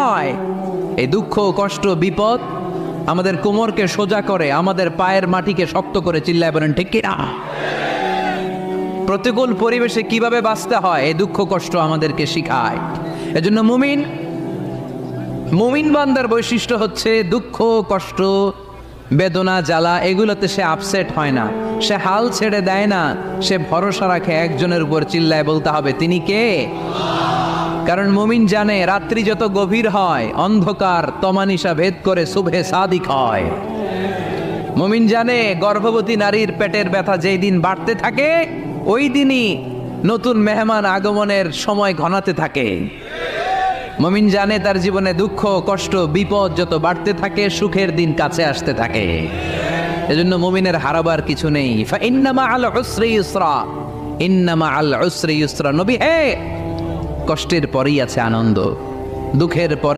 নয়। এই দুঃখ, কষ্ট, বিপদ আমাদের কোমরকে সোজা করে, আমাদের পায়ের মাটিকে শক্ত করে। চিল্লায় বলেন ঠিক কিনা? প্রতিকূল পরিবেশে কিভাবে বাঁচতে হয় এই দুঃখ কষ্ট আমাদেরকে শিখায়। এজন্য মুমিন বান্দার বৈশিষ্ট্য হচ্ছে দুঃখ কষ্ট বেদনা জ্বালা এগুলোতে সে আপসেট হয় না, সে হাল ছেড়ে দেয় না, সে ভরসা রাখে একজনের উপর। চিল্লায় বলতে হবে তিনি কে? কারণ মুমিন জানে রাত্রি যত গভীর হয় অন্ধকার তমানিসা ভেদ করে সুবহে সাদিক হয়। মুমিন জানে গর্ভবতী নারীর পেটের ব্যথা যেই দিন বাড়তে থাকে ওই দিনই নতুন মেহমান আগমনের সময় ঘনাতে থাকে। মুমিন জানে তার জীবনে দুঃখ কষ্ট বিপদ যত বাড়তে থাকে সুখের দিন কাছে আসতে থাকে। এজন্য মুমিনের হারাবার কিছু নেই। ইন্না মাআল উসরি ইউসরা, ইন্না মাআল উসরি ইউসরা। নবী হে, কষ্টের পরেই আছে আনন্দ, দুঃখের পর